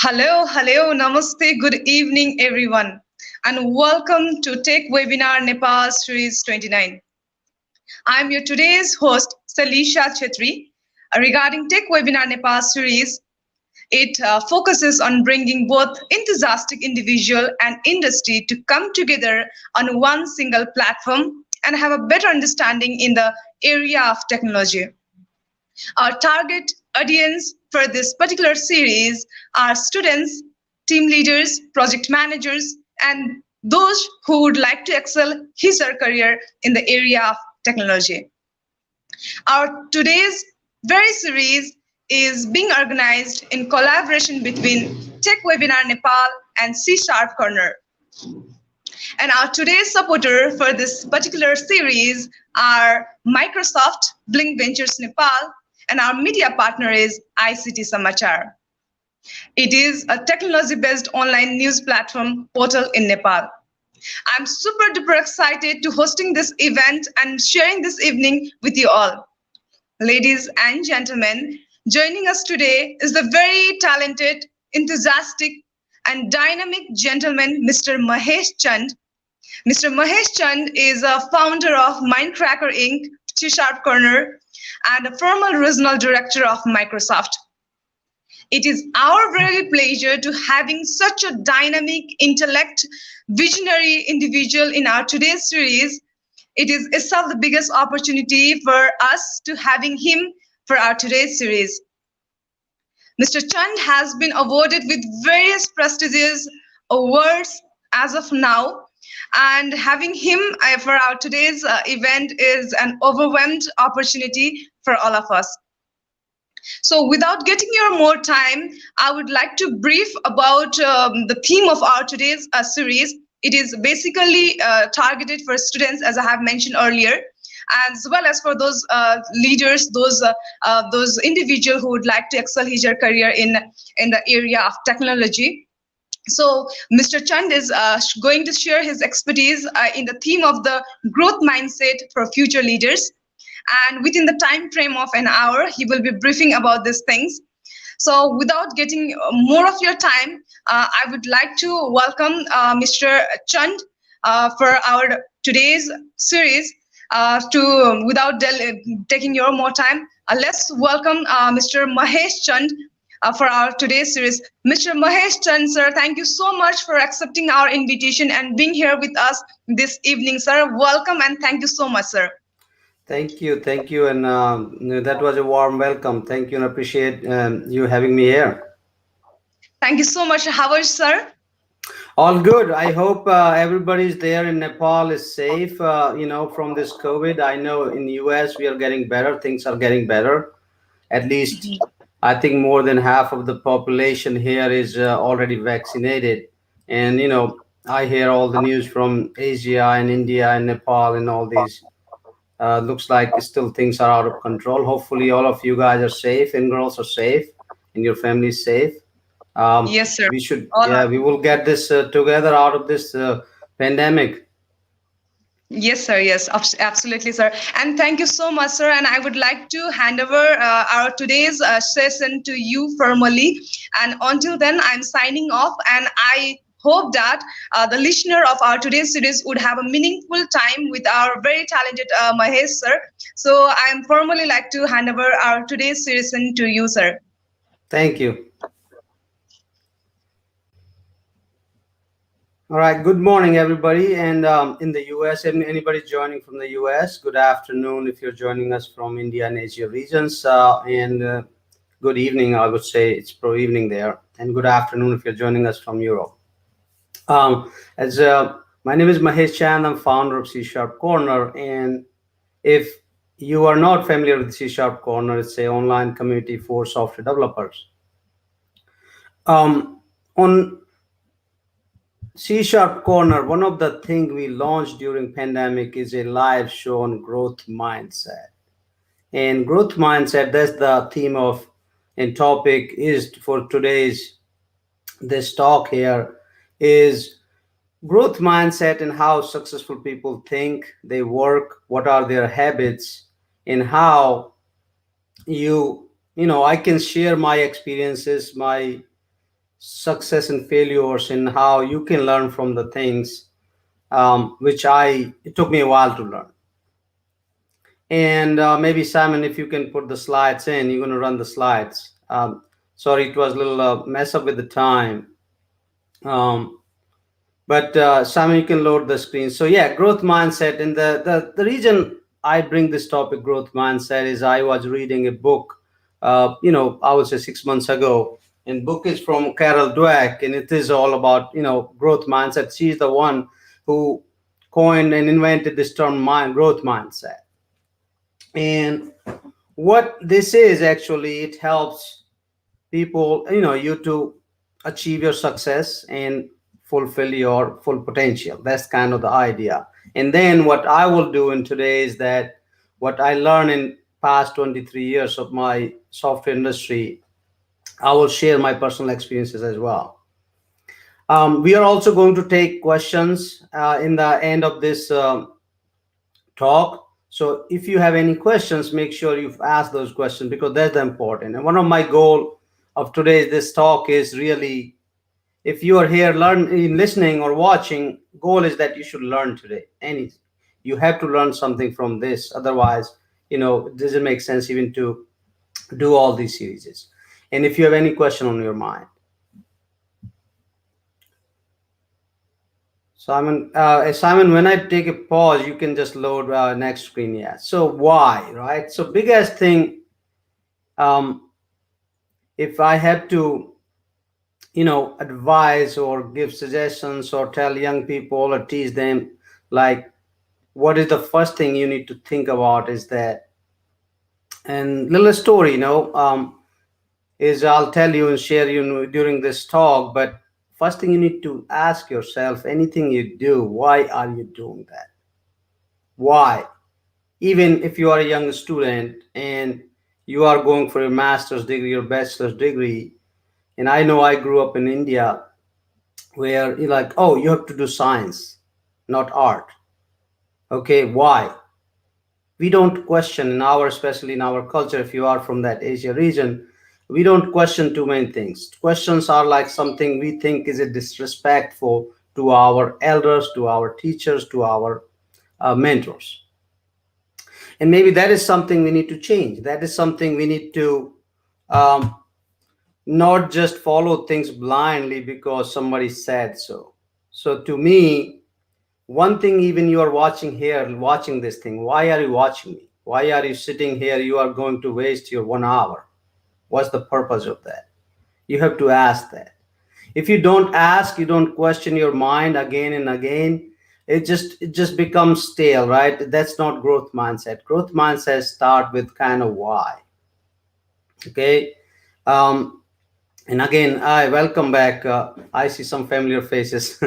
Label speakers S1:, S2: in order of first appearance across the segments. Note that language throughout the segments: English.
S1: Hello, namaste, good evening everyone, and welcome to techWebinarNepal Series 29. I'm your today's host, Salisha Chetri. Regarding techWebinarNepal Series, it focuses on bringing both enthusiastic individual and industry to come together on one single platform and have a better understanding in the area of technology. Our target audience for this particular series are students, team leaders, project managers, and those who would like to excel his or her career in the area of technology. Our today's very series is being organized in collaboration between techWebinar Nepal and C Sharp Corner. And our today's supporter for this particular series are Microsoft, Blink Ventures Nepal, and our media partner is ICT Samachar. It is a technology-based online news platform portal in Nepal. I'm super duper excited to hosting this event and sharing this evening with you all. Ladies and gentlemen, joining us today is the very talented, enthusiastic, and dynamic gentleman, Mr. Mahesh Chand. Mr. Mahesh Chand is a founder of Mindcracker Inc., C Sharp Corner, and a former regional director of Microsoft. It is our very pleasure to having such a dynamic, intellect, visionary individual in our today's series. It is itself the biggest opportunity for us to having him for our today's series. Mr. Chand has been awarded with various prestigious awards as of now, and having him for our today's event is an overwhelmed opportunity for all of us. So without getting your more time, I would like to brief about the theme of our today's series. It is basically targeted for students, as I have mentioned earlier, as well as for those leaders, those individuals who would like to excel his or her career in the area of technology. So Mr. Chand is going to share his expertise in the theme of the growth mindset for future leaders. And within the time frame of an hour, he will be briefing about these things. So without getting more of your time, I would like to welcome Mr. Chand for our today's series. Without taking your more time, let's welcome Mr. Mahesh Chand for our today's series. Mr. Mahesh Chand, sir, thank you so much for accepting our invitation and being here with us this evening, sir. Welcome and thank you so much, sir.
S2: Thank you, and that was a warm welcome. Thank you, and appreciate you having me here.
S1: Thank you so much. How are you, sir?
S2: All good. I hope everybody's there in Nepal is safe. From this COVID. I know in the US we are getting better. Things are getting better. At least I think more than half of the population here is already vaccinated. And I hear all the news from Asia and India and Nepal and all these. Looks like still things are out of control. Hopefully, all of you guys are safe and girls are safe and your family is safe.
S1: Yes, sir.
S2: We should,
S1: All
S2: yeah,
S1: are.
S2: we will get this together out of this pandemic.
S1: Yes, sir. Yes, absolutely, sir. And thank you so much, sir. And I would like to hand over our today's session to you formally. And until then, I'm signing off. And I hope that the listener of our today's series would have a meaningful time with our very talented Mahesh, sir. So I'm formally like to hand over our today's session to you, sir.
S2: Thank you. All right. Good morning, everybody. And in the US, anybody joining from the US, good afternoon if you're joining us from India and Asia regions. And good evening, I would say it's pro evening there. And good afternoon if you're joining us from Europe. As My name is Mahesh Chand. I'm founder of C Sharp Corner. And if you are not familiar with C Sharp Corner, it's an online community for software developers. On C Sharp Corner, one of the things we launched during pandemic is a live show on growth mindset. And growth mindset, that's the theme of and topic is for today's this talk here is growth mindset and how successful people think, they work, what are their habits, and how I can share my experiences, my success and failures and how you can learn from the things which it took me a while to learn. And maybe Simon, if you can put the slides in, you're going to run the slides. Sorry, it was a little mess up with the time. Um, but Simon, you can load the screen. So yeah, growth mindset. And the reason I bring this topic, growth mindset, is I was reading a book, I would say 6 months ago. And book is from Carol Dweck, and it is all about, growth mindset. She's the one who coined and invented this term growth mindset. And what this is actually, it helps people, you to achieve your success and fulfill your full potential. That's kind of the idea. And then what I will do in today is that what I learned in past 23 years of my software industry, I will share my personal experiences as well. We are also going to take questions in the end of this talk. So if you have any questions, make sure you've asked those questions, because that's important. And one of my goal of today's this talk is really, if you are here listening or watching, goal is that you should learn today. You have to learn something from this. Otherwise, it doesn't make sense even to do all these series. And if you have any question on your mind, Simon, when I take a pause, you can just load next screen. Yeah. So why, right? So biggest thing, if I have to, advise or give suggestions or tell young people or teach them, like, what is the first thing you need to think about is that, and little story, is I'll tell you and share during this talk, but first thing you need to ask yourself, anything you do, why are you doing that? Why? Even if you are a young student and you are going for your master's degree or bachelor's degree, and I know I grew up in India where you're like, oh, you have to do science, not art. Okay, why? We don't question especially in our culture, if you are from that Asia region, we don't question too many things. Questions are like something we think is a disrespectful to our elders, to our teachers, to our mentors. And maybe that is something we need to change. That is something we need to um, not just follow things blindly because somebody said so. So to me, one thing, even you are watching this thing, why are you watching me? Why are you sitting here? You are going to waste your 1 hour. What's the purpose of that? You have to ask that. If you don't ask, you don't question your mind again and again, it just becomes stale, right? That's not growth mindset. Growth mindset start with kind of why. Okay. And again, I welcome back. I see some familiar faces.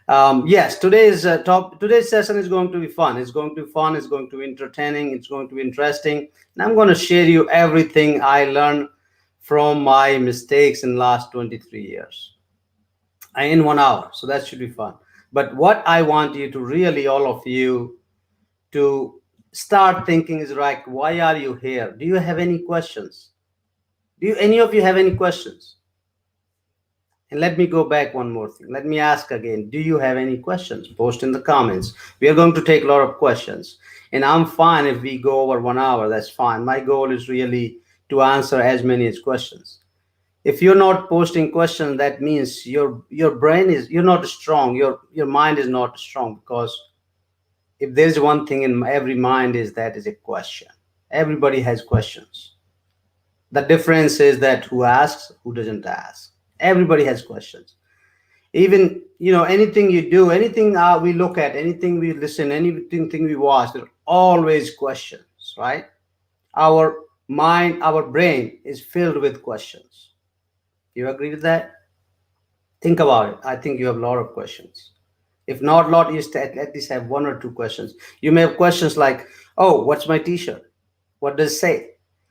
S2: Yes, today's session is going to be fun. It's going to be fun. It's going to be entertaining. It's going to be interesting. And I'm going to share you everything I learned from my mistakes in the last 23 years in 1 hour. So that should be fun. But what I want you to really, all of you, to start thinking is like, why are you here? Do you have any questions? Any of you have any questions? And let me go back one more thing. Let me ask again. Do you have any questions? Post in the comments. We are going to take a lot of questions. And I'm fine if we go over 1 hour. That's fine. My goal is really to answer as many as questions. If you're not posting questions, that means your brain is, you're not strong. Your mind is not strong, because if there's one thing in every mind is that is a question. Everybody has questions. The difference is that who asks, who doesn't ask. Everybody has questions. Even anything you do, anything we look at, anything we listen, anything we watch, there are always questions, right? Our mind, our brain is filled with questions. You agree with that? Think about it. I think you have a lot of questions. If not a lot, you at least have one or two questions. You may have questions like, oh, what's my t-shirt? What does it say?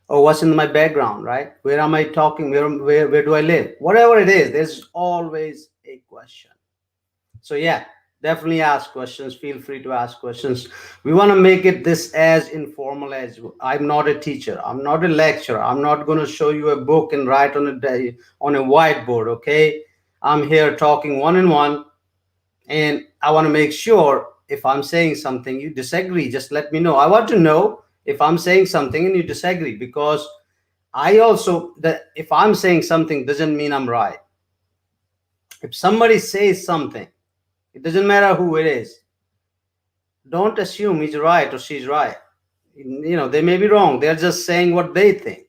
S2: Oh, what's in my background, right? Where am I talking? Where do I live? Whatever it is, there's always a question. So yeah, definitely ask questions. Feel free to ask questions. We want to make it this as informal as, I'm not a teacher. I'm not a lecturer. I'm not going to show you a book and write on a whiteboard. Okay. I'm here talking one on one, and I want to make sure if I'm saying something you disagree, just let me know. I want to know if I'm saying something and you disagree, because I also, that if I'm saying something doesn't mean I'm right. If somebody says something, it doesn't matter who it is, don't assume he's right or she's right. They may be wrong. They're just saying what they think.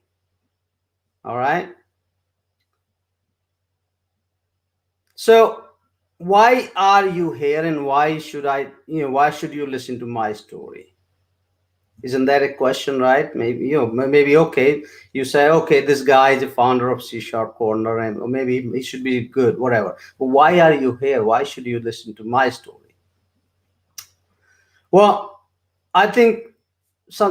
S2: All right. So why are you here, and why should you listen to my story? Isn't that a question, right? Maybe okay. You say, okay, this guy is a founder of C Sharp Corner, and or maybe he should be good, whatever. But why are you here? Why should you listen to my story? Well, I think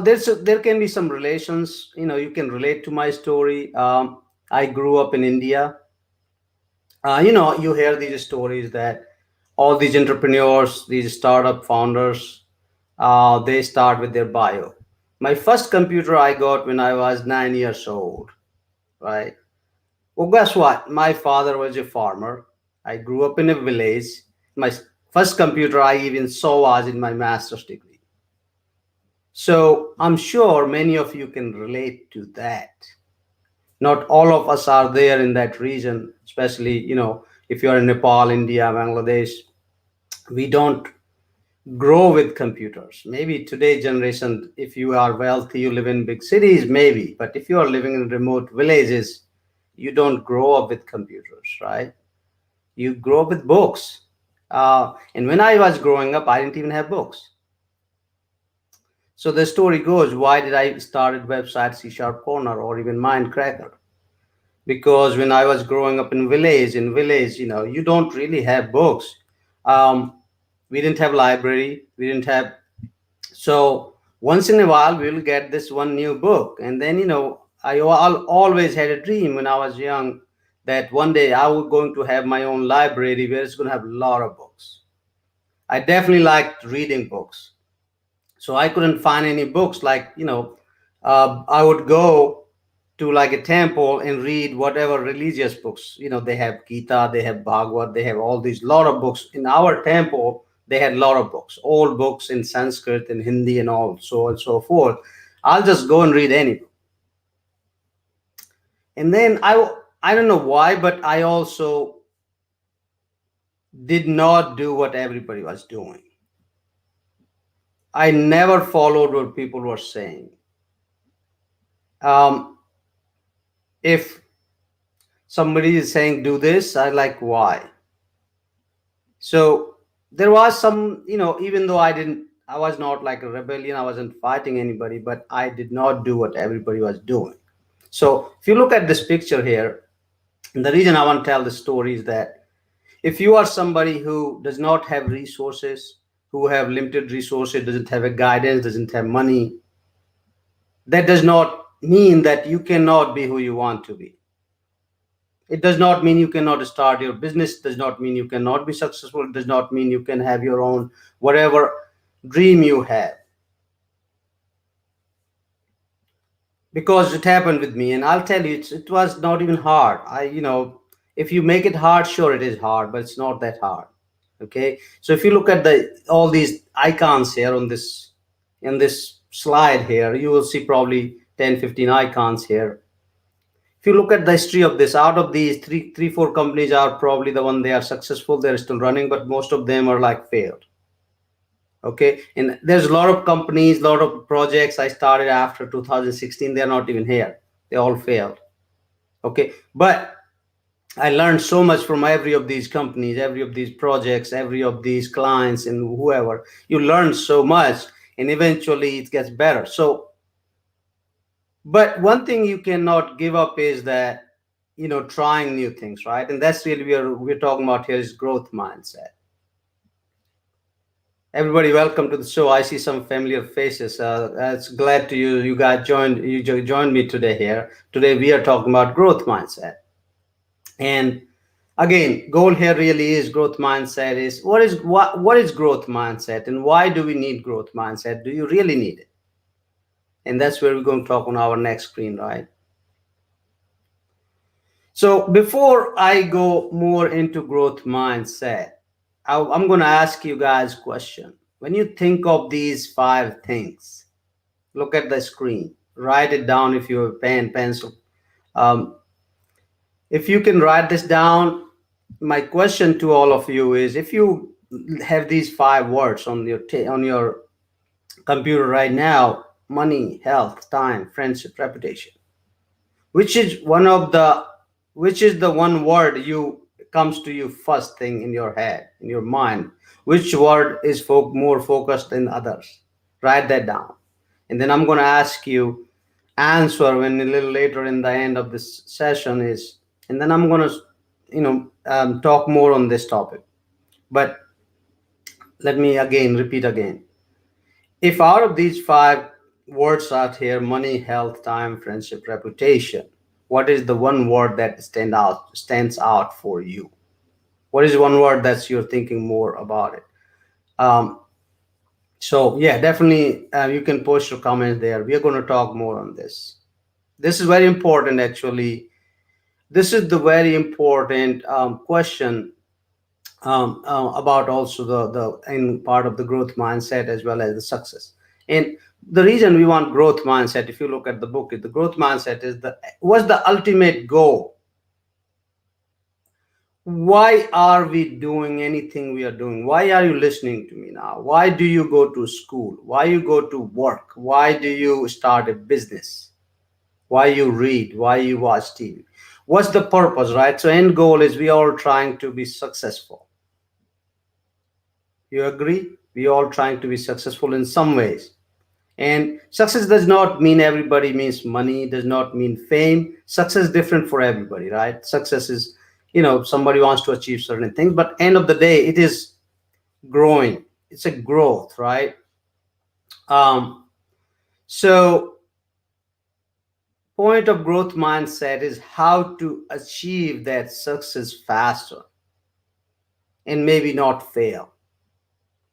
S2: there can be some relations. You can relate to my story. I grew up in India. You hear these stories that all these entrepreneurs, these startup founders, they start with their bio. My first computer I got when I was 9 years old, right? Well, guess what? My father was a farmer. I grew up in a village. My first computer I even saw was in my master's degree. So I'm sure many of you can relate to that. Not all of us are there in that region, especially, if you're in Nepal, India, Bangladesh, we don't grow with computers. Maybe today generation, if you are wealthy, you live in big cities, maybe. But if you are living in remote villages, you don't grow up with computers, right? You grow up with books. And when I was growing up, I didn't even have books. So the story goes, why did I started website C Sharp Corner or even Mindcracker? Because when I was growing up in village, you don't really have books. We didn't have library. We didn't have. So once in a while, we'll get this one new book, and then always had a dream when I was young that one day I was going to have my own library where it's going to have a lot of books. I definitely liked reading books, so I couldn't find any books. I would go to like a temple and read whatever religious books. They have Gita, they have Bhagavad, they have all these lot of books. In our temple, they had a lot of books, old books in Sanskrit and Hindi and all so and so forth. I'll just go and read any book. And then I don't know why, but I also did not do what everybody was doing. I never followed what people were saying. If somebody is saying do this, I like, why? So there was some, even though I was not like a rebellion, I wasn't fighting anybody, but I did not do what everybody was doing. So if you look at this picture here, and the reason I want to tell the story is that if you are somebody who does not have resources, who have limited resources, doesn't have a guidance, doesn't have money, that does not mean that you cannot be who you want to be. It does not mean you cannot start your business, does not mean you cannot be successful, it does not mean you can have your own whatever dream you have. Because it happened with me, and I'll tell you, it was not even hard. If you make it hard, sure it is hard, but it's not that hard. Okay, so if you look at all these icons here in this slide here, you will see probably 10-15 icons here. If you look at the history of this, out of these three, four companies are probably the one they are successful, they're still running, but most of them are like failed. Okay, and there's a lot of companies, a lot of projects I started after 2016, they're not even here, they all failed. Okay, but I learned so much from every of these companies, every of these projects, every of these clients, and whoever. You learn so much, and eventually it gets better. So, but one thing you cannot give up is that, trying new things, right? And that's really we're talking about here is growth mindset. Everybody, welcome to the show. I see some familiar faces. It's glad to you guys joined me today here. Today we are talking about growth mindset. And again, goal here really is growth mindset. Is what is growth mindset, and why do we need growth mindset? Do you really need it? And that's where we're going to talk on our next screen, right? So before I go more into growth mindset, I'm going to ask you guys a question. When you think of these five things, look at the screen, write it down if you have pen, pencil. Um, if you can write this down, my question to all of you is: if you have these five words on your on your computer right now, money, health, time, friendship, reputation, which is one of the which is the one word you comes to you first thing in your head, in your mind? Which word is more focused than others? Write that down, and then I'm going to ask you answer when a little later in the end of this session is, and then I'm going to talk more on this topic. But let me again repeat again: if out of these five words out here, money, health, time, friendship, reputation, what is the one word that stands out for you? What is one word that's you're thinking more about it? Um, so yeah, definitely you can post your comments there. We are going to talk more on this. This is very important actually. This is the very important question about also the in part of the growth mindset as well as the success. And the reason we want growth mindset, if you look at the book, the growth mindset is the was the ultimate goal. Why are we doing anything we are doing? Why are you listening to me now? Why do you go to school? Why you go to work? Why do you start a business? Why you read? Why you watch TV? What's the purpose, right? So end goal is we are all trying to be successful. You agree? We all trying to be successful in some ways. And success does not mean everybody means money, does not mean fame. Success is different for everybody, right? Success is, somebody wants to achieve certain things, but end of the day, it is growing. It's a growth, right? Um, so point of growth mindset is how to achieve that success faster and maybe not fail,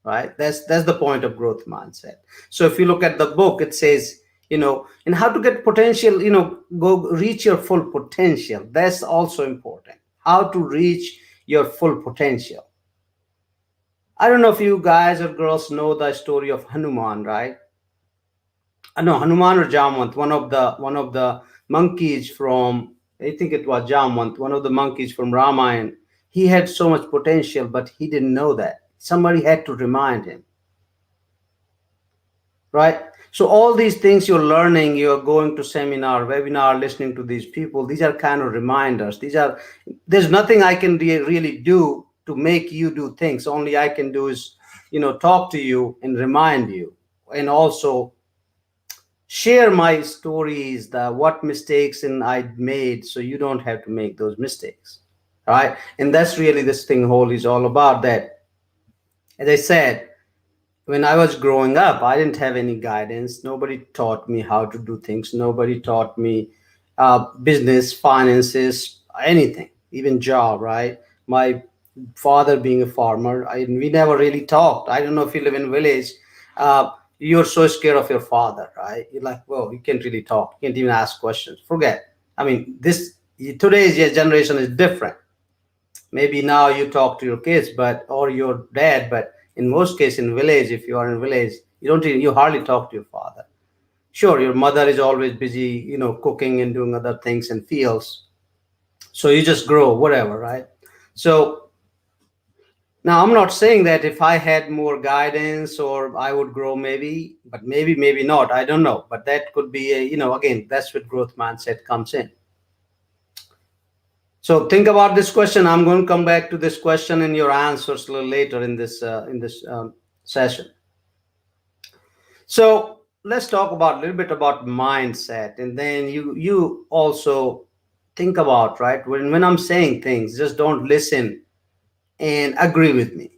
S2: right? That's the point of growth mindset. So if you look at the book, it says, and how to get potential, go reach your full potential. That's also important. How to reach your full potential. I don't know if you guys or girls know the story of Hanuman, right? I know Hanuman or Jamwant, one of the monkeys from, I think it was Jamwant, one of the monkeys from Ramayana. He had so much potential, but he didn't know that. Somebody had to remind him, right? So all these things you're learning, you're going to seminar, webinar, listening to these people, these are kind of reminders. There's nothing I can really do to make you do things. Only I can do is, talk to you and remind you, and also share my stories, the what mistakes and I made, so you don't have to make those mistakes, right? And that's really this thing whole is all about. That, as I said, when I was growing up, I didn't have any guidance. Nobody taught me how to do things. Nobody taught me business, finances, anything, even job, right? My father being a farmer, we never really talked. I don't know if you live in village. You're so scared of your father, right? You're like, well, you can't really talk. You can't even ask questions. Forget. I mean, today's generation is different. Maybe now you talk to your kids, but or your dad, but in most cases in village, if you are in village, you hardly talk to your father. Sure, your mother is always busy, cooking and doing other things in fields, so you just grow whatever, right? So now I'm not saying that if I had more guidance or I would grow, maybe, but maybe not, I don't know, but that could be again, that's what growth mindset comes in. So think about this question. I'm going to come back to this question and your answers a little later in this session. So let's talk about a little bit about mindset, and then you also think about, right, when I'm saying things, just don't listen and agree with me.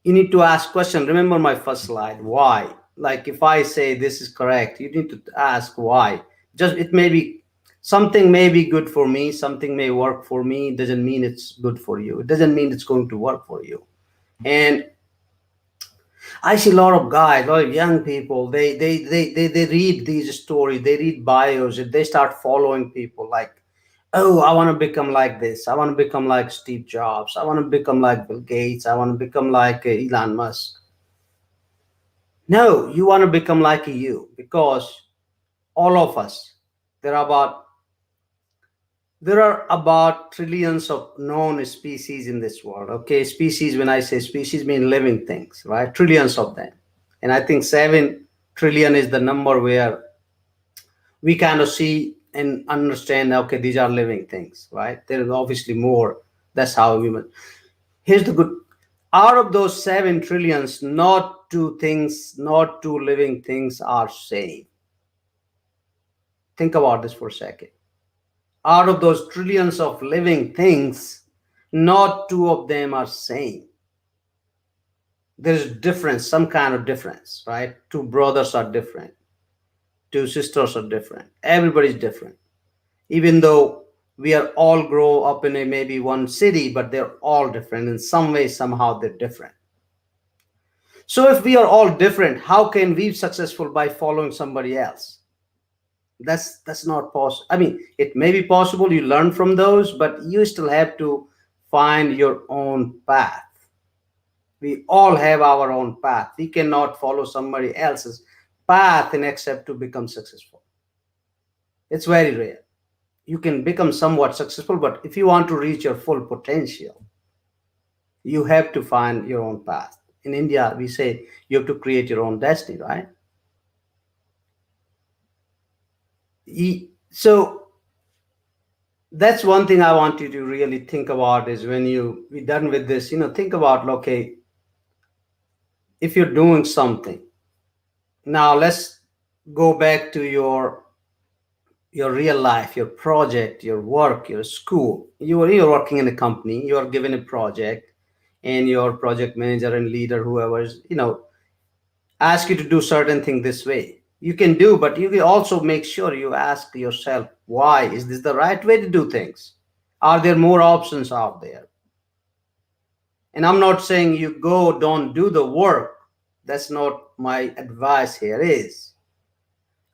S2: You need to ask question. Remember my first slide. Why? Like if I say this is correct, you need to ask why. Just it may be something may be good for me, something may work for me. It doesn't mean it's good for you. It doesn't mean it's going to work for you. And I see a lot of guys, a lot of young people. They read these stories, they read bios, and they start following people like, oh, I want to become like this. I want to become like Steve Jobs. I want to become like Bill Gates. I want to become like Elon Musk. No, you want to become like you, because all of us, there are about there are about trillions of known species in this world. Okay, species, when I say species, mean living things, right? Trillions of them. And I think 7 trillion is the number where we kind of see and understand, okay, these are living things, right? There is obviously more. That's how we must. Here's the good, out of those 7 trillions, not two living things are same. Think about this for a second. Out of those trillions of living things, not two of them are same. There's difference, some kind of difference, right? Two brothers are different, two sisters are different, everybody's different. Even though we are all grow up in a maybe one city, but they're all different in some way, somehow they're different. So if we are all different, how can we be successful by following somebody else? That's not possible. I mean, it may be possible, you learn from those, but you still have to find your own path. We all have our own path. We cannot follow somebody else's path and accept to become successful. It's very rare. You can become somewhat successful, but if you want to reach your full potential, you have to find your own path. In India, we say you have to create your own destiny, right? So that's one thing I want you to really think about, is when you be done with this, think about, okay, if you're doing something. Now let's go back to your real life, your project, your work, your school. You're working in a company, you are given a project, and your project manager and leader, whoever is, ask you to do certain thing this way. You can do, but you can also make sure you ask yourself, why is this the right way to do things? Are there more options out there? And I'm not saying you go, don't do the work. That's not my advice here is.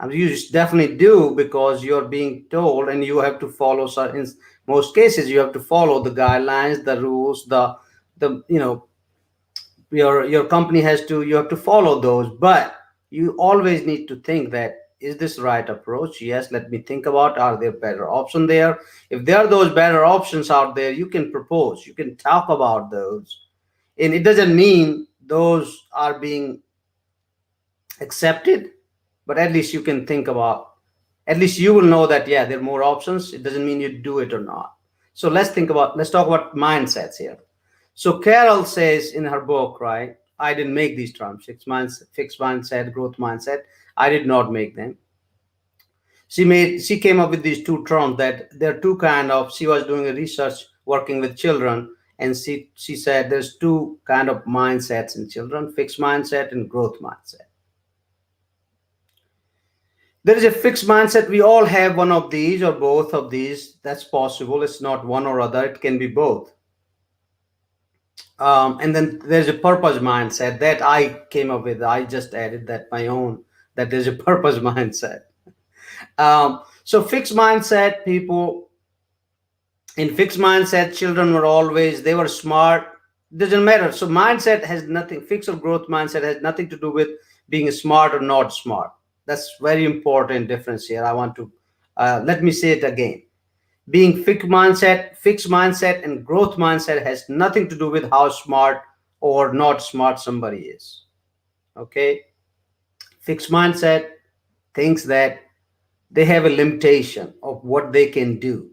S2: I mean, you just definitely do, because you're being told, and you have to follow. So in most cases, you have to follow the guidelines, the rules, the your company has to, you have to follow those. But you always need to think that, is this right approach? Yes, let me think about, are there better options there? If there are those better options out there, you can propose, you can talk about those. And it doesn't mean those are being accepted, but at least you can think about, at least you will know that, yeah, there are more options. It doesn't mean you do it or not. So let's talk about mindsets here. So Carol says in her book, right, I didn't make these terms, fixed mindset, growth mindset. I did not make them. She came up with these two terms, that there are two kind of, she was doing a research working with children, and she said there's two kind of mindsets in children, fixed mindset and growth mindset. There is a fixed mindset. We all have one of these or both of these. That's possible. It's not one or other. It can be both. And then there's a purpose mindset that I came up with. I just added that my own. That there's a purpose mindset. So fixed mindset people, in fixed mindset, children were always, they were smart. Doesn't matter. So mindset has nothing. Fixed or growth mindset has nothing to do with being smart or not smart. That's very important difference here. I want to let me say it again. Being fixed mindset and growth mindset has nothing to do with how smart or not smart somebody is. Okay, fixed mindset thinks that they have a limitation of what they can do.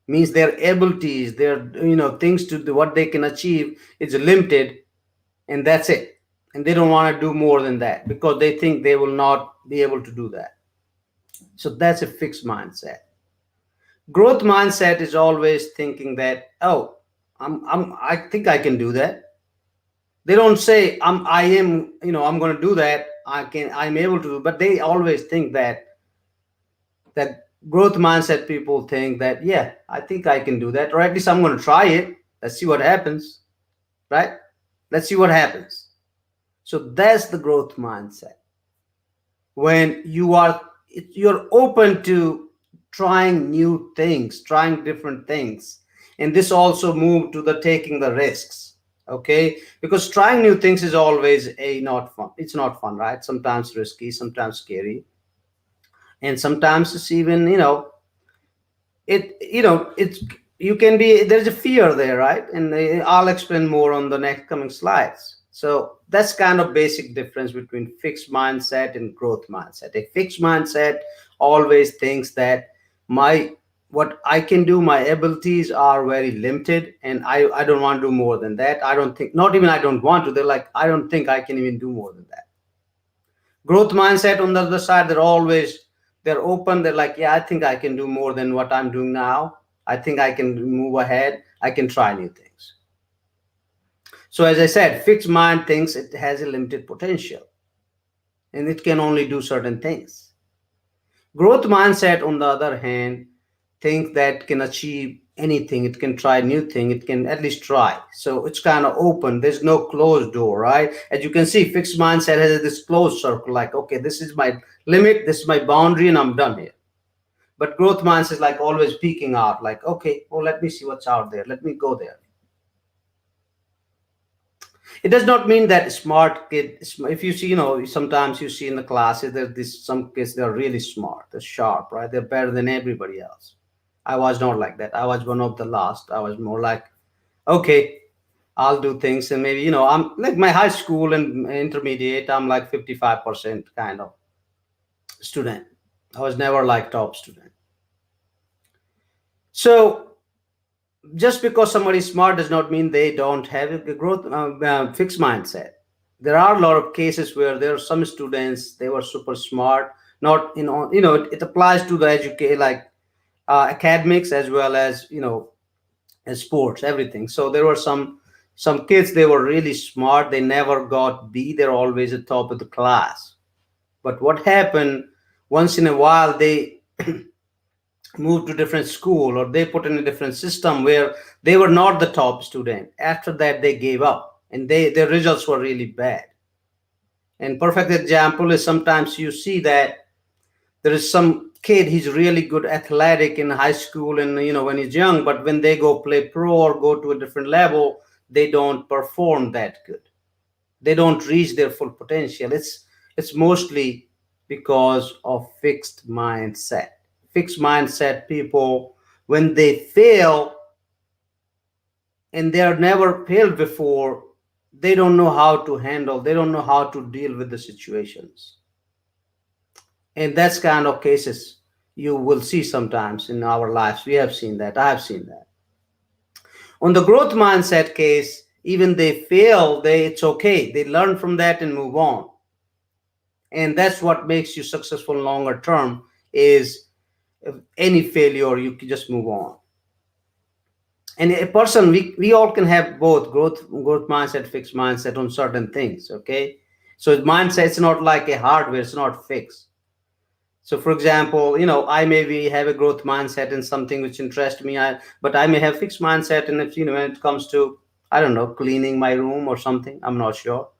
S2: Means their abilities, their things to do, what they can achieve is limited, and that's it. And they don't want to do more than that, because they think they will not be able to do that. So that's a fixed mindset. Growth mindset is always thinking that, oh, I think I can do that. They don't say I'm going to do that, I'm able to do, but they always think that growth mindset people think that, yeah, I think I can do that, or at least I'm going to try it. Let's see what happens, right? Let's see what happens. So that's the growth mindset. When you're open to trying new things, trying different things. And this also moved to the taking the risks. Okay, because trying new things is always a not fun. It's not fun, right? Sometimes risky, sometimes scary, and sometimes it's even, it's, you can be, there's a fear there, right? And I'll explain more on the next coming slides. So that's kind of basic difference between fixed mindset and growth mindset. A fixed mindset always thinks that my what I can do, my abilities are very limited, and I don't want to do more than that. I don't think, not even I don't want to, they're like, I don't think I can even do more than that. Growth mindset, on the other side, they're open. They're like, yeah, I think I can do more than what I'm doing now. I think I can move ahead. I can try new things. So as I said, fixed mind thinks it has a limited potential and it can only do certain things. Growth mindset, on the other hand, think that can achieve anything. It can try new thing. It can at least try. So it's kind of open. There's no closed door, right? As you can see, fixed mindset has this closed circle. Like, okay, this is my limit. This is my boundary, and I'm done here. But growth mindset is like always peeking out. Like, okay, well, let me see what's out there. Let me go there. It does not mean that smart kid. If you see, sometimes you see in the classes there's this some kids, they're really smart, they're sharp, right? They're better than everybody else. I was not like that. I was one of the last. I was more like, okay, I'll do things, and maybe, I'm like my high school and intermediate. I'm like 55% kind of student. I was never like top student. So just because somebody is smart does not mean they don't have a growth fixed mindset. There are a lot of cases where there are some students, they were super smart. Not, it applies to the educate, like academics, as well as, as sports, everything. So there were some kids, they were really smart. They never got B. They're always at top of the class. But what happened, once in a while they moved to different school, or they put in a different system where they were not the top student. After that they gave up, and their results were really bad. And perfect example is, sometimes you see that there is some kid, he's really good athletic in high school and, when he's young, but when they go play pro or go to a different level, they don't perform that good. They don't reach their full potential. It's mostly because of fixed mindset. Fixed mindset people, when they fail, and they are never failed before, they don't know how to handle, they don't know how to deal with the situations. And that's kind of cases you will see sometimes in our lives. We have seen that. I have seen that. On the growth mindset case, even they fail, it's okay. They learn from that and move on. And that's what makes you successful longer term, is any failure, you can just move on. And a person, we all can have both growth mindset, fixed mindset on certain things. Okay, so mindset, it's not like a hardware, it's not fixed. So for example, I maybe have a growth mindset in something which interests me, but I may have fixed mindset, and if, when it comes to, I don't know, cleaning my room or something, I'm not sure.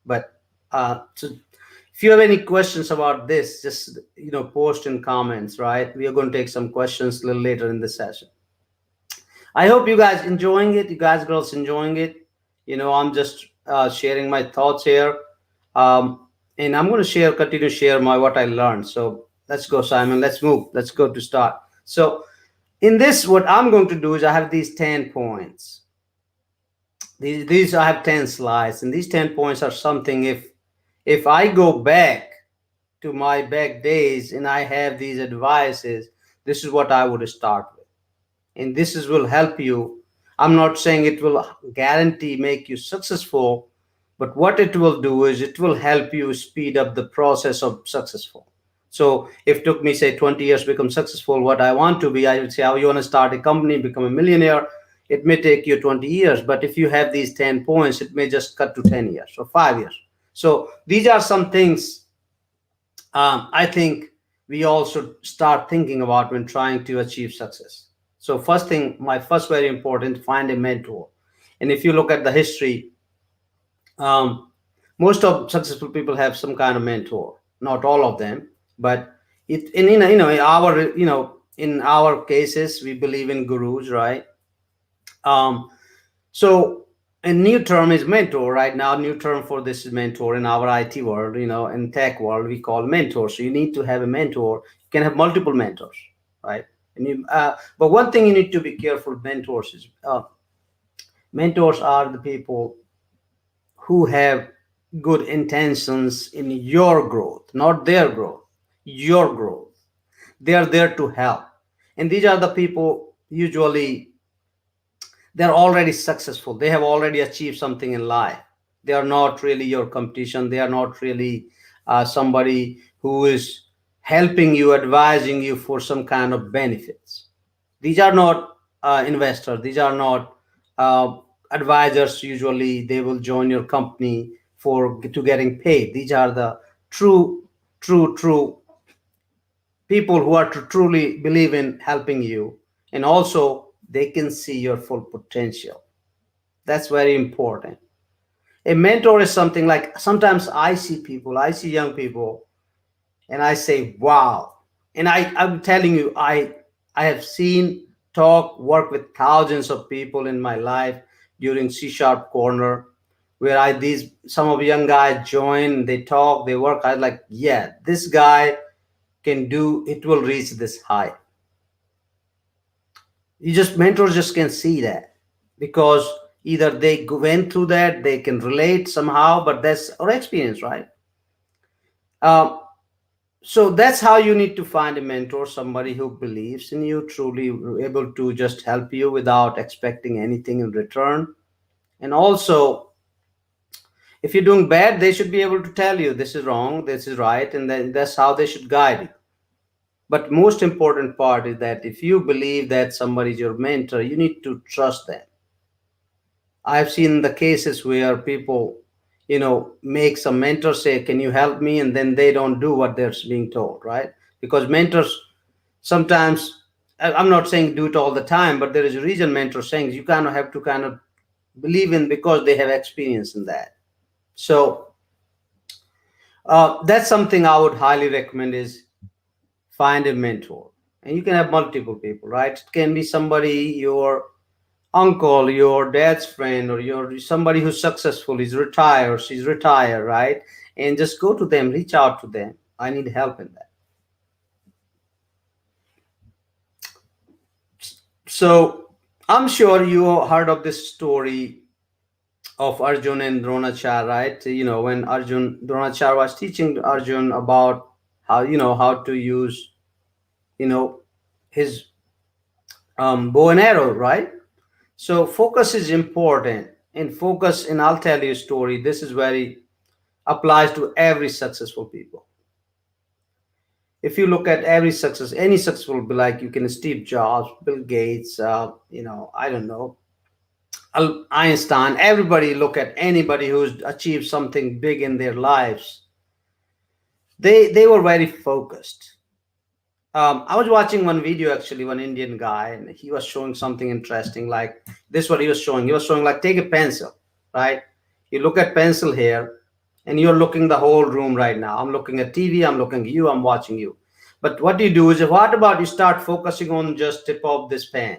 S2: But so if you have any questions about this, just, post in comments, right? We are going to take some questions a little later in the session. I hope you guys enjoying it. You guys, girls, enjoying it. I'm just sharing my thoughts here, and I'm going to continue to share what I learned. So let's go, Simon. Let's move. Let's go to start. So in this, what I'm going to do is, I have these 10 points. These I have 10 slides, and these 10 points are something. If I go back to my back days and I have these advices, this is what I would start with. And will help you. I'm not saying it will guarantee make you successful, but what it will do is, it will help you speed up the process of successful. So if it took me, say, 20 years to become successful, what I want to be, I would say, oh, you want to start a company, become a millionaire, it may take you 20 years. But if you have these 10 points, it may just cut to 10 years or 5 years. So these are some things I think we all should start thinking about when trying to achieve success. So first thing, my first very important, find a mentor. And if you look at the history, Most of successful people have some kind of mentor, not all of them, but it in in our in our cases we believe in gurus, right? um so a new term is mentor right now. New term for this is mentor in our IT world, in tech world we call mentor. So you need to have a mentor. You can have multiple mentors, right? But one thing you need to be careful, mentors is mentors are the people who have good intentions in your growth, not their growth, your growth. They are there to help. And these are the people usually they're already successful. They have already achieved something in life. They are not really your competition. They are not really somebody who is helping you, advising you for some kind of benefits. These are not investors. These are not uh, advisors. Usually they will join your company for to getting paid. These are the true true people who are to truly believe in helping you, and also they can see your full potential. That's very important. A mentor is something like, sometimes I see young people, and I say, wow. And I'm telling you, I have seen, talk, work with thousands of people in my life during C Sharp Corner, where I these some of young guys join, they talk, they work. I like, yeah, this guy can do it, will reach this high. You just mentors just can see that, because either they went through that, they can relate somehow, but that's our experience, right? um, so that's how you need to find a mentor, somebody who believes in you, truly able to just help you without expecting anything in return. And also, if you're doing bad, they should be able to tell you this is wrong, this is right, and then that's how they should guide you. But most important part is that if you believe that somebody is your mentor, you need to trust them. I've seen the cases where people, make some mentor say, "Can you help me?" and then they don't do what they're being told, right? Because mentors sometimes, I'm not saying do it all the time, but there is a reason mentor saying you kind of have to kind of believe in, because they have experience in that. So that's something I would highly recommend is find a mentor. And you can have multiple people, right? It can be somebody your uncle, your dad's friend, or your somebody who's successful, he's retired, she's retired, right? And just go to them, reach out to them. I need help in that. So I'm sure you heard of this story of Arjun and Dronachar, right? When Arjun Dronachar was teaching Arjun about how to use you know his bow and arrow, right? So focus is important. And focus, and I'll tell you a story. This is very applies to every successful people. If you look at every success, any successful, be like, you can Steve Jobs, Bill Gates, I don't know, Einstein. Everybody, look at anybody who's achieved something big in their lives. They were very focused. I was watching one video, actually, one Indian guy, and he was showing something interesting. Like this, what he was showing. He was showing, like, take a pencil, right? You look at pencil here, and you're looking the whole room right now. I'm looking at TV. I'm looking at you. I'm watching you. But what you do is, what about you start focusing on just tip of this pen?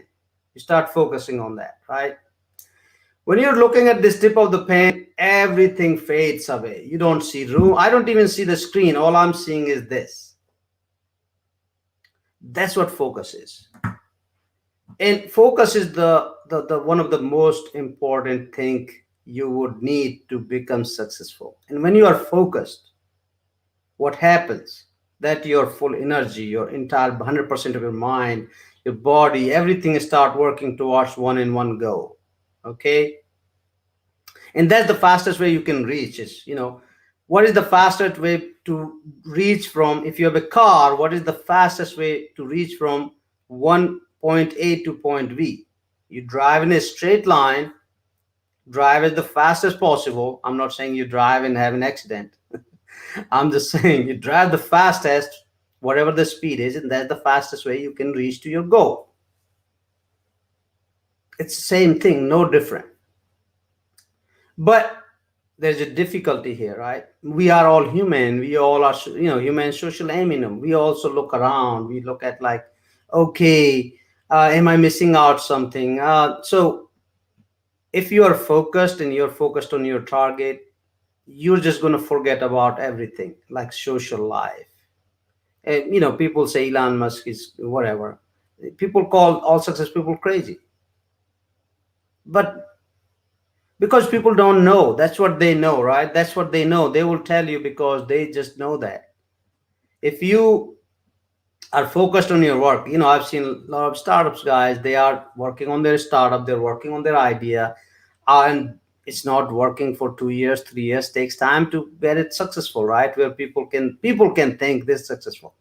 S2: You start focusing on that, right? When you're looking at this tip of the pen, everything fades away. You don't see room. I don't even see the screen. All I'm seeing is this. That's what focus is. And focus is the one of the most important thing you would need to become successful. And when you are focused, what happens? That your full energy, your entire 100% of your mind, your body, everything start working towards one and one goal. Okay. And that's the fastest way you can reach is, what is the fastest way to reach from, if you have a car, what is the fastest way to reach from one point A to point B? You drive in a straight line, drive as the fastest possible. I'm not saying you drive and have an accident. I'm just saying you drive the fastest, whatever the speed is, and that's the fastest way you can reach to your goal. It's the same thing, no different. But there's a difficulty here, right? We are all human. We all are, human social animal. We also look around. We look at like, okay, am I missing out something? So if you are focused and you're focused on your target, you're just going to forget about everything like social life. And people say Elon Musk is whatever. People call all success people crazy, but because people don't know, that's what they know, right? That's what they know. They will tell you because they just know that. If you are focused on your work, I've seen a lot of startups guys, they are working on their startup, they're working on their idea, and it's not working for 2 years, 3 years. Takes time to get it successful, right? Where people can think this successful.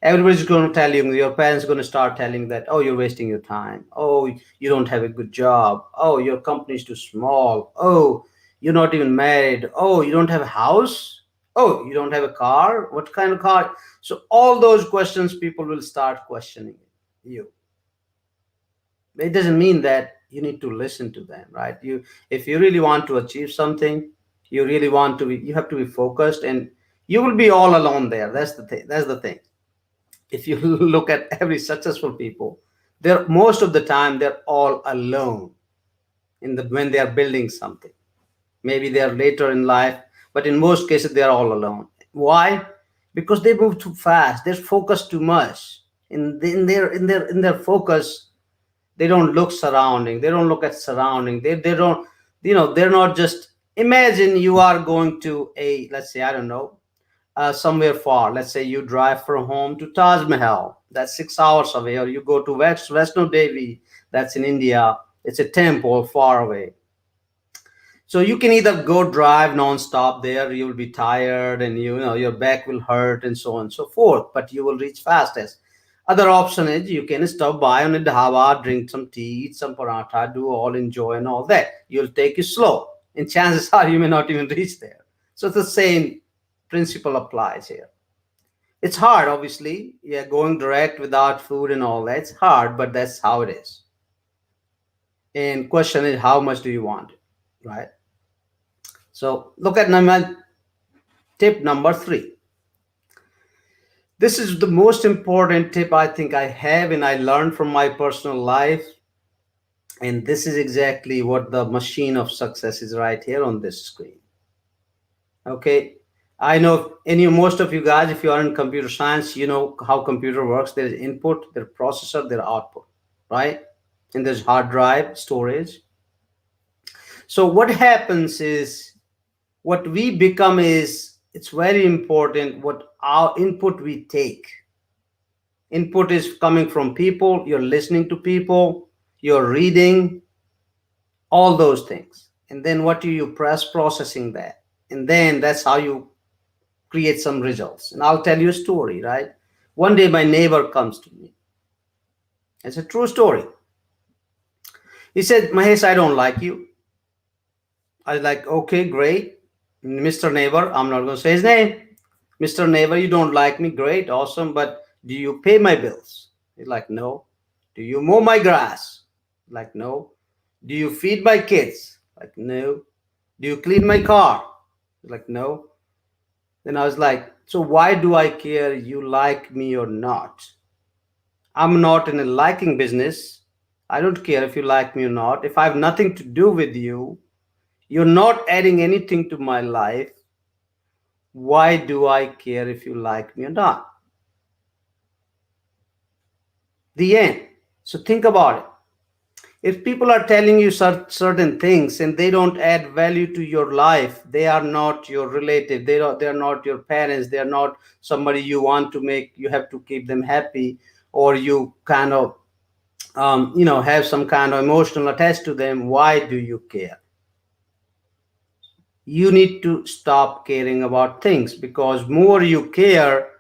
S2: Everybody's going to tell you, your parents going to start telling that, oh, you're wasting your time, oh, you don't have a good job, oh, your company is too small, oh, you're not even married, oh, you don't have a house, oh, you don't have a car, what kind of car? So all those questions, people will start questioning you. It doesn't mean that you need to listen to them, right? If you really want to achieve something, you have to be focused, and you will be all alone there. That's the thing. If you look at every successful people, they're most of the time they're all alone when they are building something. Maybe they are later in life, but in most cases they are all alone. Why? Because they move too fast, they're focused too much. In their focus, they don't look surrounding, they don't look at surrounding, they don't, they're not just, imagine you are going to a, let's say, I don't know, somewhere far. Let's say you drive from home to Taj Mahal, that's 6 hours away, or you go to Vaishno Devi, that's in India, it's a temple far away. So you can either go drive non-stop there, you'll be tired, and your back will hurt and so on and so forth, but you will reach fastest. Other option is you can stop by on a dhaba, drink some tea, eat some paratha, do all enjoy and all that. You'll take it slow, and chances are you may not even reach there. So it's the same principle applies here. It's hard, obviously. Yeah, going direct without food and all that. It's hard, but that's how it is. And question is, how much do you want it, right? So look at tip number 3. This is the most important tip I think I have, and I learned from my personal life. And this is exactly what the machine of success is right here on this screen. Okay. I know most of you guys, if you are in computer science, you know how computer works. There's input, there's processor, there's output, right? And there's hard drive, storage. So what happens is, what we become is, it's very important what our input we take. Input is coming from people, you're listening to people, you're reading, all those things. And then what do you press? Processing that. And then that's how you create some results. And I'll tell you a story, right? One day my neighbor comes to me. It's a true story. He said, Mahesh, I don't like you. I was like, okay, great. Mr. Neighbor, I'm not going to say his name. Mr. Neighbor, you don't like me. Great, awesome. But do you pay my bills? He's like, no. Do you mow my grass? Like, no. Do you feed my kids? Like, no. Do you clean my car? Like, no. Then I was like, so why do I care you like me or not? I'm not in a liking business. I don't care if you like me or not. If I have nothing to do with you, you're not adding anything to my life. Why do I care if you like me or not? The end. So think about it. If people are telling you certain things and they don't add value to your life, they are not your relative, they're not your parents, they're not somebody you want to make, you have to keep them happy, or you kind of have some kind of emotional attached to them, why do you care? You need to stop caring about things, because more you care,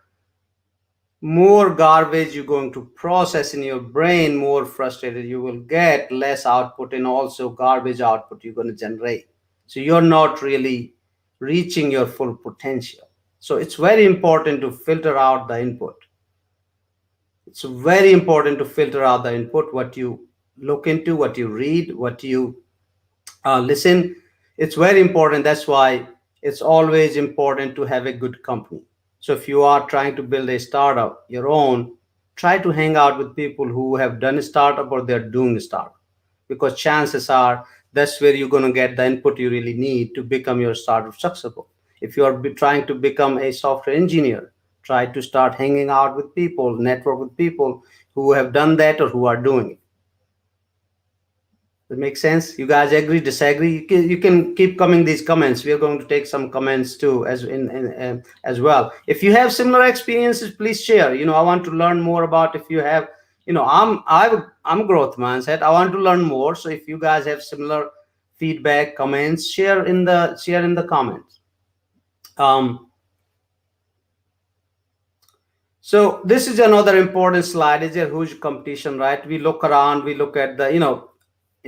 S2: more garbage you're going to process in your brain, more frustrated you will get, less output, and also garbage output you're going to generate. So you're not really reaching your full potential. So it's very important to filter out the input. It's very important to filter out the input, what you look into, what you read, what you listen. It's very important. That's why it's always important to have a good company. So if you are trying to build a startup your own, try to hang out with people who have done a startup or they're doing a startup, because chances are that's where you're going to get the input you really need to become your startup successful. If you are trying to become a software engineer, try to start hanging out with people, network with people who have done that or who are doing it. That makes sense. You guys agree, disagree? You can keep coming these comments. We are going to take some comments too, as well. If you have similar experiences, please share. I want to learn more about. If you have, I'm growth mindset. I want to learn more. So if you guys have similar feedback, comments, share in the comments. Um, so this is another important slide. It's a huge competition, right? We look around, we look at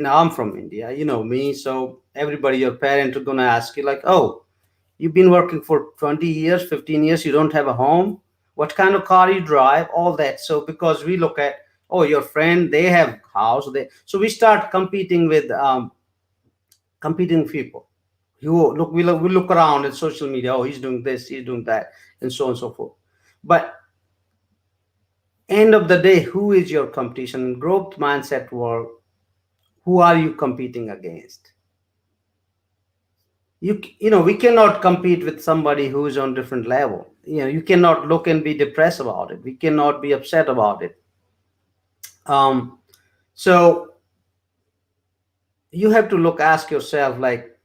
S2: I'm from India, you know me. So everybody, your parents are gonna ask you like, oh, you've been working for 20 years, 15 years, you don't have a home. What kind of car you drive? All that. So because we look at, oh, your friend, they have house. So we start competing with competing people. We look around at social media. Oh, he's doing this, he's doing that, and so on and so forth. But end of the day, who is your competition in growth mindset world? Who are you competing against? We cannot compete with somebody who is on different level. You cannot look and be depressed about it. We cannot be upset about it. Um so you have to ask yourself, like,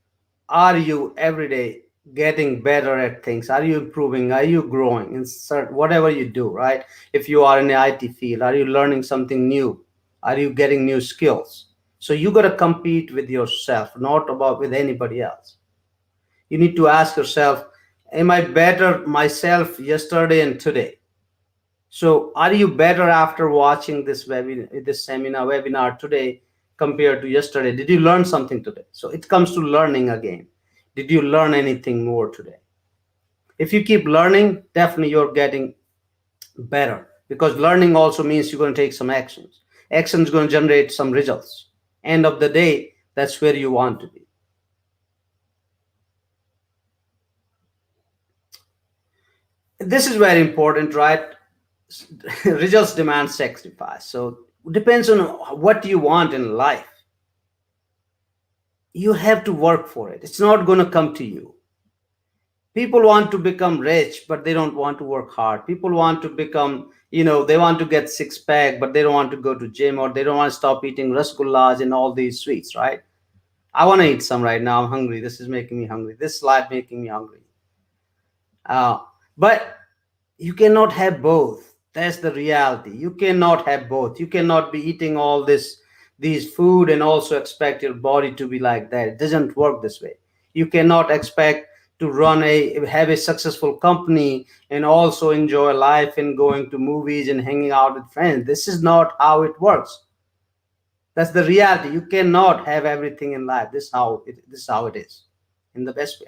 S2: are you every day getting better at things? Are you improving? Are you growing in whatever you do, right? If you are in the IT field, are you learning something new? Are you getting new skills? So you got to compete with yourself, not about with anybody else. You need to ask yourself, am I better myself yesterday and today? So are you better after watching this webinar today compared to yesterday? Did you learn something today? So it comes to learning again. Did you learn anything more today? If you keep learning, definitely you're getting better, because learning also means you're going to take some actions. Actions going to generate some results. End of the day, that's where you want to be. This is very important, right? Results demand sacrifice. So it depends on what you want in life. You have to work for it. It's not going to come to you. People want to become rich, but they don't want to work hard. People want to become, they want to get six pack, but they don't want to go to gym, or they don't want to stop eating rasgullas and all these sweets, right? I want to eat some right now. I'm hungry. This is making me hungry. This slide making me hungry. But you cannot have both. That's the reality. You cannot have both. You cannot be eating all these food and also expect your body to be like that. It doesn't work this way. You cannot expect to have a successful company and also enjoy life and going to movies and hanging out with friends. This is not how it works. That's the reality. You cannot have everything in life. This is how it is. In the best,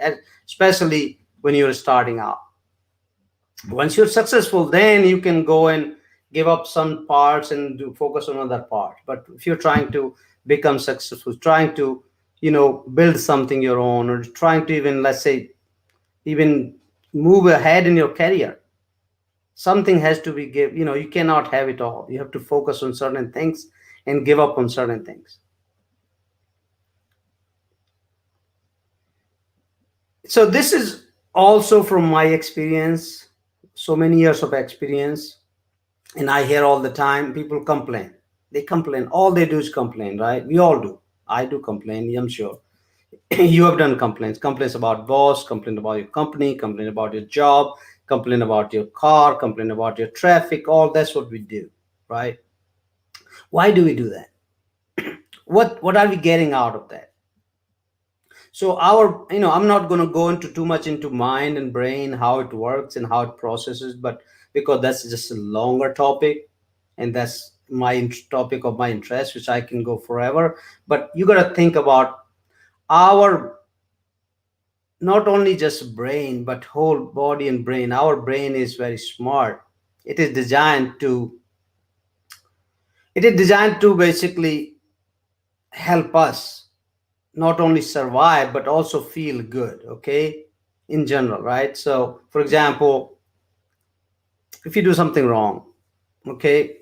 S2: especially when you're starting out. Once you're successful, then you can go and give up some parts and focus on other part. But if you're trying to become successful, trying to build something your own, or trying to even, let's say, even move ahead in your career, something has to be you cannot have it all. You have to focus on certain things and give up on certain things. So this is also from my experience, so many years of experience. And I hear all the time people complain. They complain. All they do is complain, right? We all do. I do complain, I'm sure. You have done complaints about boss, complain about your company, complain about your job, complain about your car, complain about your traffic. All that's what we do, right? Why do we do that? What are we getting out of that? So I'm not going to go into too much into mind and brain, how it works and how it processes, but because that's just a longer topic, and that's my topic of my interest, which I can go forever. But you got to think about our, not only just brain, but whole body and brain. Our brain is very smart. It is designed to, basically help us, not only survive but also feel good, okay, in general, right? So for example, if you do something wrong, okay,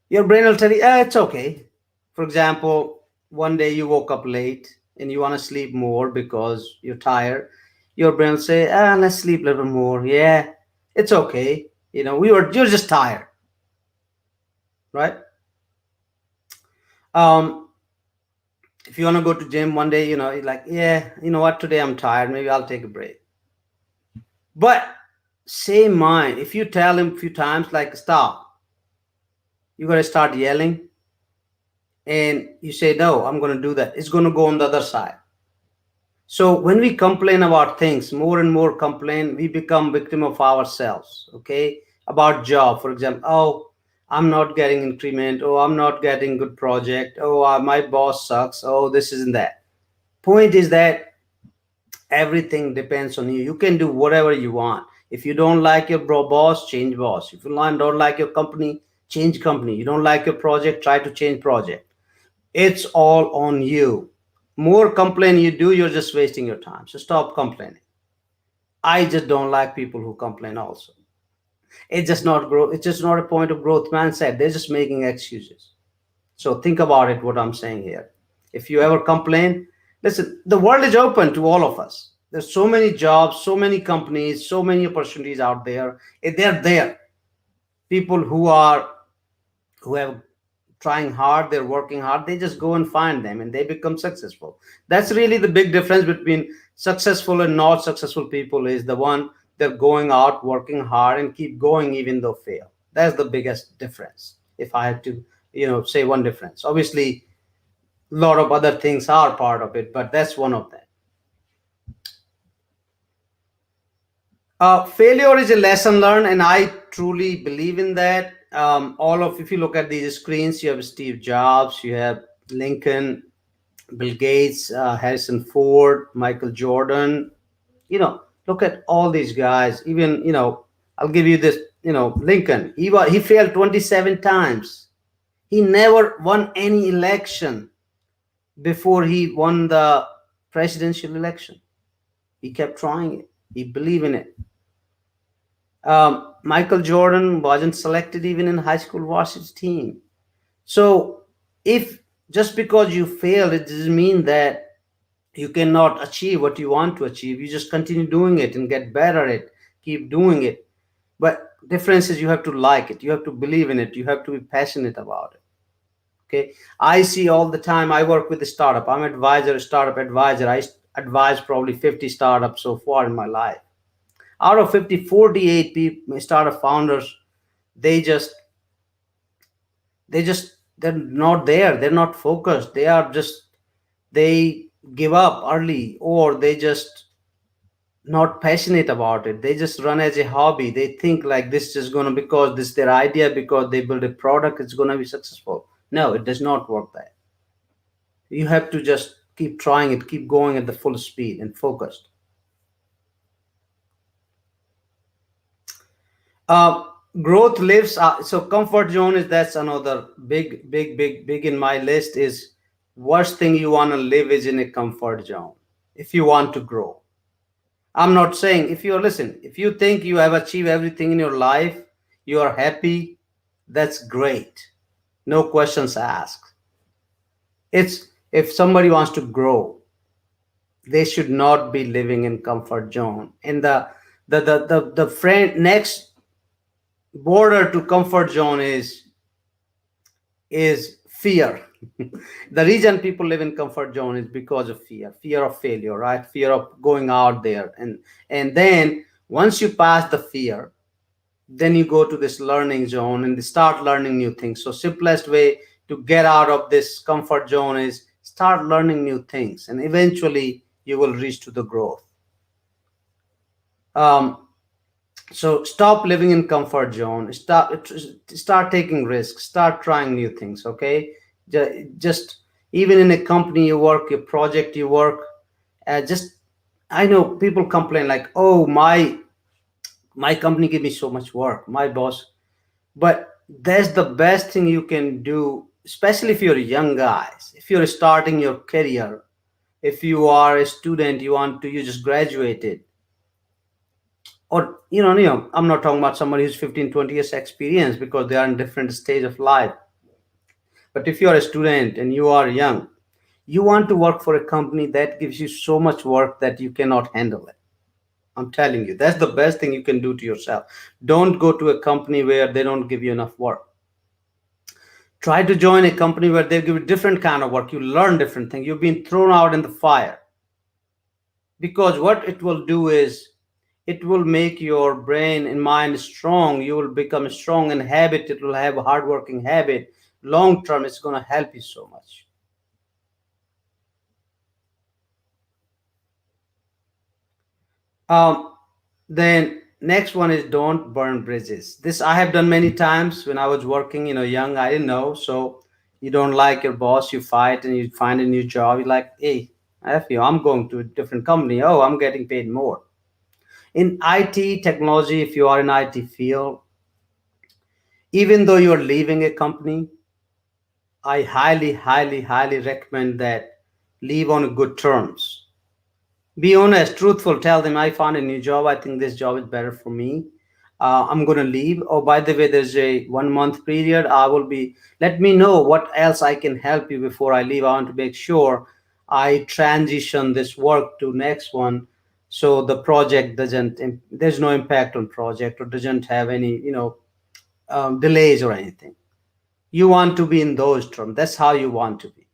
S2: your brain will tell you, it's okay. For example, one day you woke up late and you want to sleep more because you're tired. Your brain will say, let's sleep a little more. Yeah, it's okay. You're just tired, right? Um, if you want to go to gym one day, you're like, yeah, you know what, today I'm tired. Maybe I'll take a break. But same mind, if you tell him a few times, like, stop, you got to start yelling, and you say, no, I'm going to do that. It's going to go on the other side. So when we complain about things, more and more complain, we become victim of ourselves. Okay, about job, for example. Oh, I'm not getting increment. Oh, I'm not getting good project. Oh, my boss sucks. Oh, this isn't that. Point is that everything depends on you. You can do whatever you want. If you don't like your boss, change boss. If you don't like your company, change company. You don't like your project, try to change project. It's all on you. More complain you do, you're just wasting your time. So stop complaining. I just don't like people who complain also. It's just not growth. It's just not a point of growth mindset. They're just making excuses. So think about it, what I'm saying here. If you ever complain, listen, the world is open to all of us. There's so many jobs, so many companies, so many opportunities out there. They're there. People who have trying hard, they're working hard, they just go and find them and they become successful. That's really the big difference between successful and not successful people, is the one they're going out working hard and keep going even though fail. That's the biggest difference. If I had to say one difference, obviously a lot of other things are part of it, but that's one of them. Failure is a lesson learned, and I truly believe in that. If you look at these screens, you have Steve Jobs, you have Lincoln, Bill Gates, Harrison Ford, Michael Jordan. Look at all these guys. Even I'll give you this. Lincoln. He failed 27 times. He never won any election before he won the presidential election. He kept trying it. He believed in it. Michael Jordan wasn't selected even in high school varsity team. So if just because you failed, it doesn't mean that you cannot achieve what you want to achieve. You just continue doing it and get better at it. Keep doing it. But difference is you have to like it. You have to believe in it. You have to be passionate about it. Okay. I see all the time. I work with a startup. I'm startup advisor. I advise probably 50 startups so far in my life. Out of 50, 48 people, startup founders, they just they're not there. They're not focused. They give up early, or they just not passionate about it. They just run as a hobby. They think like this is going to, because this is their idea, because they build a product, it's going to be successful. No, it does not work that. You have to just keep trying it, keep going at the full speed and focused. uh, Growth lives, so comfort zone is, that's another big in my list. Is worst thing you want to live is in a comfort zone if you want to grow. I'm not saying, if you think you have achieved everything in your life, you are happy, that's great. No questions asked. It's, if somebody wants to grow, they should not be living in comfort zone. And the friend next border to comfort zone is fear. The reason people live in comfort zone is because of fear of failure, right? Fear of going out there, and then once you pass the fear, then you go to this learning zone and start learning new things. So simplest way to get out of this comfort zone is start learning new things, and eventually you will reach to the growth. So stop living in comfort zone. Start taking risks. Start trying new things. Okay, just even in a company you work, a project you work, just, I know people complain like, oh, my company give me so much work, my boss. But that's the best thing you can do especially if you're young guys, if you're starting your career, if you are a student, you just graduated, or I'm not talking about somebody who's 15, 20 years experience because they are in different stage of life. But if you are a student and you are young, you want to work for a company that gives you so much work that you cannot handle it. I'm telling you, that's the best thing you can do to yourself. Don't go to a company where they don't give you enough work. Try to join a company where they give you different kind of work. You learn different things. You've been thrown out in the fire. Because what it will do is it will make your brain and mind strong. You will become strong in habit. It will have a hardworking habit. Long term, it's going to help you so much. Um, then next one is don't burn bridges. This I have done many times when I was working, young. I didn't know. So you don't like your boss, you fight and you find a new job. You're like, hey, F you, I'm going to a different company. Oh, I'm getting paid more. In IT technology, if you are in IT field, even though you're leaving a company, I highly, highly, highly recommend that leave on good terms. Be honest, truthful. Tell them I found a new job. I think this job is better for me. I'm gonna leave. Oh, by the way, there's a 1 month period. I will be. Let me know what else I can help you before I leave. I want to make sure I transition this work to next one, so the project doesn't. There's no impact on project or doesn't have any delays or anything. You want to be in those terms. That's how you want to be.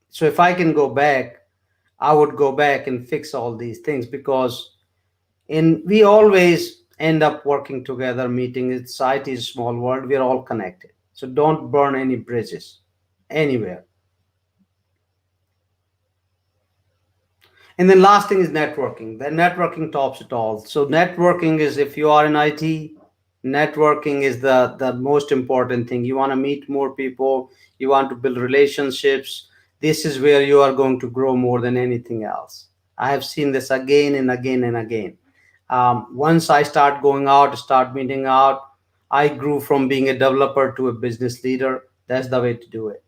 S2: So if I can go back, I would go back and fix all these things because we always end up working together, meeting. Society is a small world. We're all connected. So don't burn any bridges anywhere. And then last thing is networking. The networking tops it all. So networking is, if you are in IT, networking is the most important thing. You want to meet more people. You want to build relationships. This is where you are going to grow more than anything else. I have seen this again and again and again. Once I start going out, start meeting out, I grew from being a developer to a business leader. That's the way to do it.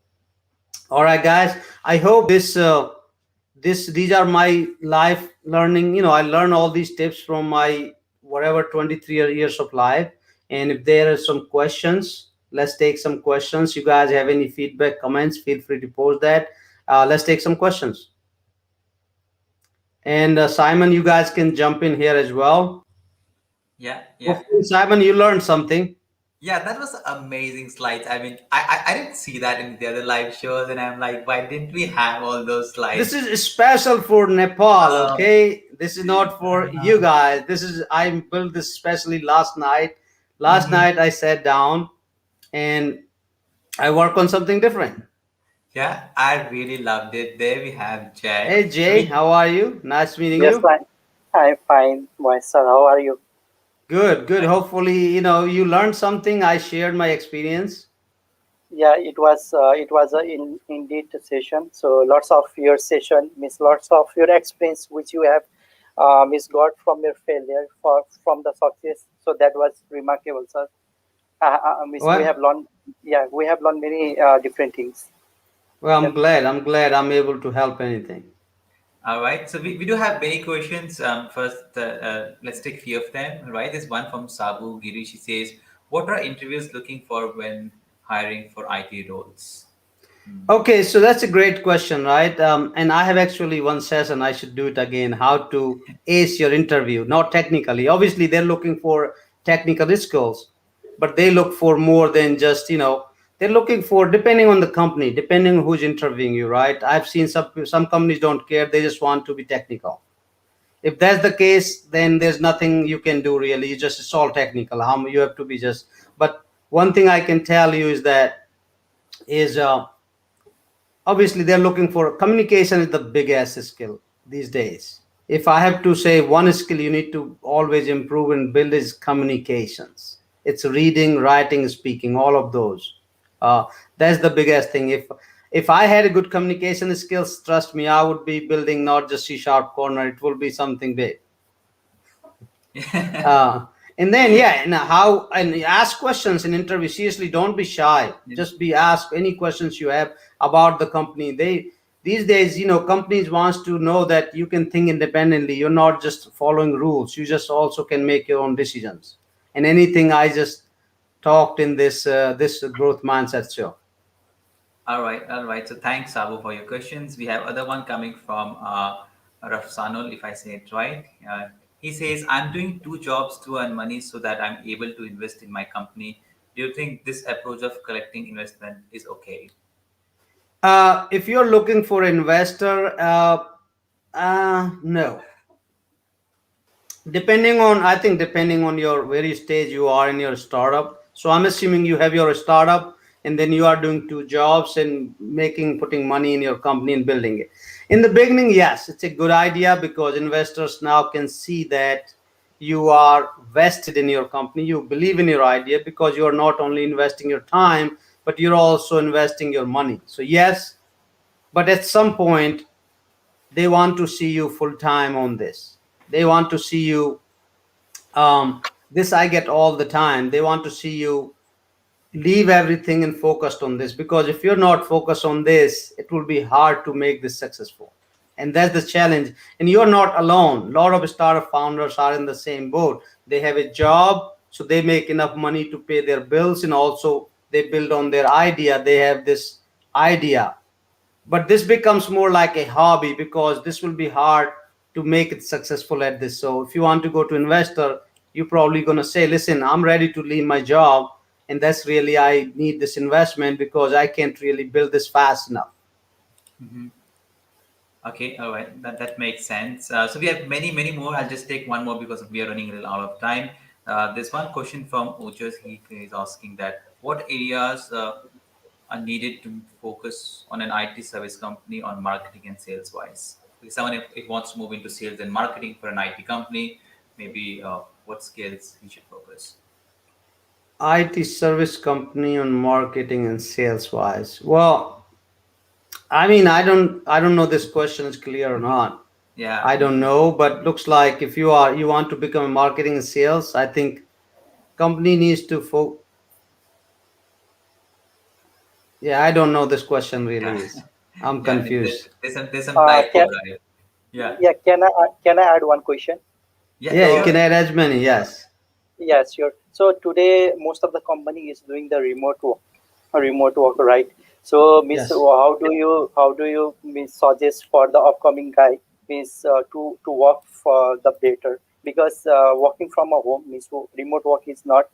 S2: All right, guys. I hope these are my life learning. I learn all these tips from my whatever 23 years of life. And if there are some questions, let's take some questions. You guys have any feedback, comments, feel free to post that. Let's take some questions. And Simon, you guys can jump in here as well.
S3: Yeah, yeah.
S2: Hopefully, Simon, you learned something.
S3: Yeah, that was amazing slides. I mean, I didn't see that in the other live shows, and I'm like, why didn't we have all those
S2: This
S3: slides?
S2: is special for Nepal,
S3: Um,
S2: okay? This is not for you
S3: uh,
S2: guys. This is I built this especially last night. Last
S3: mhm.
S2: night I sat down and I work on something different.
S3: Yeah, I really loved it. There we have Jay.
S2: Hey
S3: So
S2: Jay,
S3: we,
S2: how are you? Nice meeting
S4: Yes,
S2: you.
S4: I'm fine, my son. How are you?
S2: Good, good. Hopefully, you learned something. I shared my experience.
S4: Yeah, it was a indeed session. So lots of your session means lots of your experience which you have miss got from your failure for from the success. So that was remarkable, sir. Miss we have
S2: What?
S4: learned. Yeah, we have learned many different things.
S2: Well, I'm
S4: Yep.
S2: glad. I'm glad I'm able to help anything.
S3: all right. So we do have many questions. First, let's take few of them. Right, there's one from Sabu Giri. She says, "What are interviews looking for when hiring for IT roles?" Hmm.
S2: Okay, so that's a great question, right? And I have actually one session. I should do it again. How to ace your interview, not technically. Obviously, they're looking for technical skills, but they look for more than just They're looking for, depending on the company, depending on who's interviewing you, right? I've seen some companies don't care. They just want to be technical. If that's the case, then there's nothing you can do really. It's all technical. How you have to be just. But one thing I can tell you is that is. Obviously they're looking for communication is the biggest skill these days. If I have to say one skill you need to always improve and build is communications. It's reading, writing, speaking, all of those. uh, that's the biggest thing. If I had a good communication skills, trust me, I would be building not just C# corner, it will be something big. uh, And then yeah, and how and ask questions in interview. Seriously, don't be shy.
S3: Yeah.
S2: Just be ask any questions you have about the company. They these days, companies wants to know that you can think independently. You're not just following rules. You just also can make your own decisions. And anything I just talked in this growth mindset show.
S3: All right, all right. So thanks, Sabu, for your questions. We have other one coming from Rafsanul, if I say it right. He says, "I'm doing two jobs to earn money so that I'm able to invest in my company. Do you think this approach of collecting investment is okay?"
S2: If you're looking for investor, no. Depending on your very stage you are in your startup. So I'm assuming you have your startup and then you are doing two jobs and putting money in your company and building it. In the beginning, yes, it's a good idea because investors now can see that you are vested in your company, you believe in your idea, because you are not only investing your time but you're also investing your money. So yes, but at some point they want to see you full time on this. They want to see you, this I get all the time. They want to see you leave everything and focused on this, because if you're not focused on this, it will be hard to make this successful. And that's the challenge. And you're not alone. A lot of startup founders are in the same boat. They have a job, so they make enough money to pay their bills, and also they build on their idea. They have this idea, but this becomes more like a hobby because this will be hard to make it successful at this. So if you want to go to investor, you're probably going to say, listen, I'm ready to leave my job, and that's really, I need this investment because I can't really build this fast enough.
S3: Mhm. Okay, all right, that makes sense. So we have many, many more. I'll just take one more because we are running a little out of time. There's one question from Ojas. He is asking that what areas are needed to focus on an IT service company on marketing and sales wise. If someone if wants to move into sales and marketing for an IT company, maybe what skills he should focus.
S2: IT service company on marketing and sales wise. Well, I mean, I don't know this question is clear or not.
S3: Yeah,
S2: I don't know, but looks like if you want to become a marketing and sales, I think company needs to yeah, I don't know this question
S3: yeah,
S2: really is. I'm
S3: yeah. There-
S2: confused.
S3: there's some typo,
S4: Can,
S3: right? Yeah,
S4: yeah, can I add one question?
S3: yeah,
S2: Yeah, you
S4: So
S2: can
S3: sure.
S2: add as many, yes.
S4: yes, sure. So today most of the company is doing the remote work, right? So miss,
S2: Yes.
S4: how do you miss suggest for the upcoming guy means to work for the better, because working from a home means remote work is not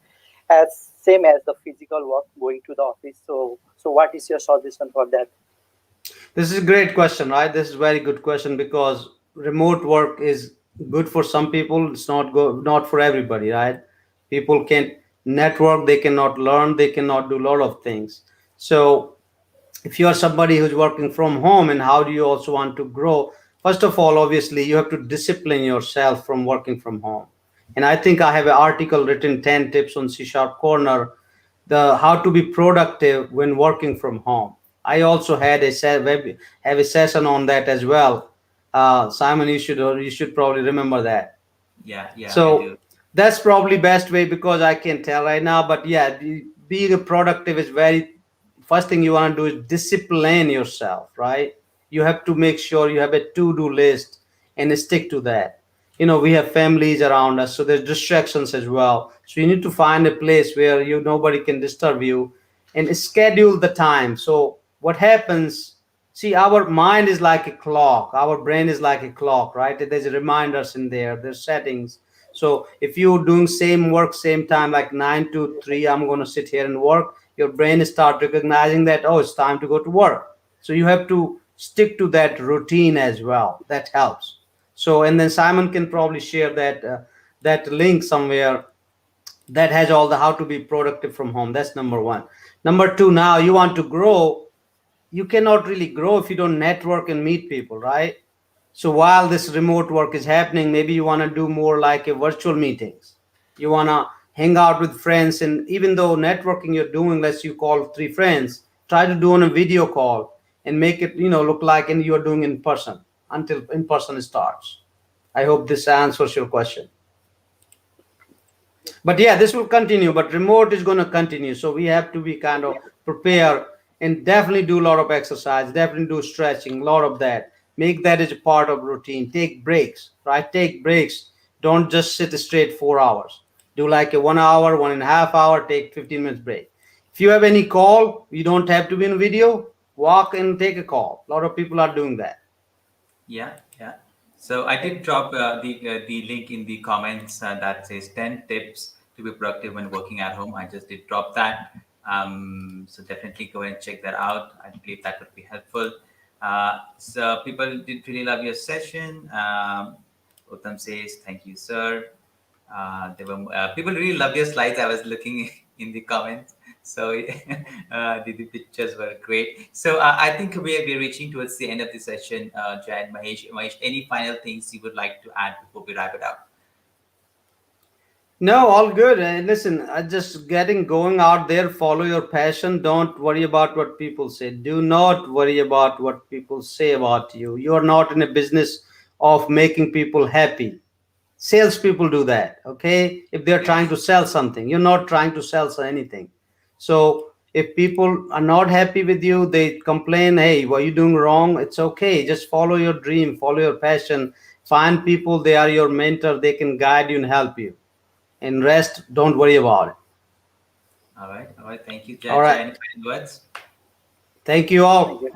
S4: as same as the physical work going to the office. So what is your suggestion for that?
S2: This is a great question, right? This is a very good question because remote work is good for some people. It's not for everybody, right? People can't network, they cannot learn, they cannot do a lot of things. So if you are somebody who's working from home, and how do you also want to grow? First of all, obviously you have to discipline yourself from working from home. And I think I have an article written, 10 tips on C Sharp Corner, the how to be productive when working from home. I also had have a session on that as well. Simon, you should probably remember that.
S3: Yeah, yeah, I
S2: So
S3: do.
S2: that's probably best way, because I can tell right now. But yeah, being a productive is very, first thing you want to do is discipline yourself, right? You have to make sure you have a to-do list and stick to that. We have families around us, so there's distractions as well. So you need to find a place where nobody can disturb you, and schedule the time. So what happens, see, our mind is like a clock, our brain is like a clock, right? There's reminders in there, there's settings. So if you're doing same work same time, like 9 to 3, I'm going to sit here and work, your brain start recognizing that, oh, it's time to go to work. So you have to stick to that routine as well. That helps. So, and then Simon can probably share that link somewhere that has all the how to be productive from home. That's number one. Number two, now you want to grow. You cannot really grow if you don't network and meet people, right? So while this remote work is happening, maybe you want to do more like a virtual meetings. You want to hang out with friends, and even though networking you're doing, let's you call three friends, try to do on a video call and make it look like and you're doing in person until in person starts. I hope this answers your question. But yeah, this will continue, but remote is going to continue, so we have to be kind of
S4: Yeah.
S2: prepare and definitely do a lot of exercise, definitely do stretching, a lot of that. Make that as a part of routine. Take breaks, right? Take breaks. Don't just sit straight 4 hours. Do like a 1 hour, 1.5 hour, take 15 minutes break. If you have any call, you don't have to be in video, walk and take a call. A lot of people are doing that.
S3: Yeah, yeah. So I did drop the link in the comments that says 10 tips to be productive when working at home. I just did drop that. So definitely go and check that out. I believe that would be helpful. So people did really love your session. Uttam says, thank you, sir. There were people really love your slides. I was looking in the comments, so the pictures were great. So I think we're reaching towards the end of the session. Jay and Mahesh, any final things you would like to add before we wrap it up?
S2: No, all good. Listen, just getting going out there, follow your passion. Don't worry about what people say. Do not worry about what people say about you. You are not in a business of making people happy. Salespeople do that, okay? If they're trying to sell something, you're not trying to sell anything. So if people are not happy with you, they complain, hey, what are you doing wrong? It's okay. Just follow your dream, follow your passion. Find people, they are your mentor, they can guide you and help you, and rest, don't worry about it.
S3: All right, all right. Thank you,
S2: All
S3: Jay.
S2: right,
S3: Any final words?
S2: thank you
S4: Thank
S2: all.
S4: you.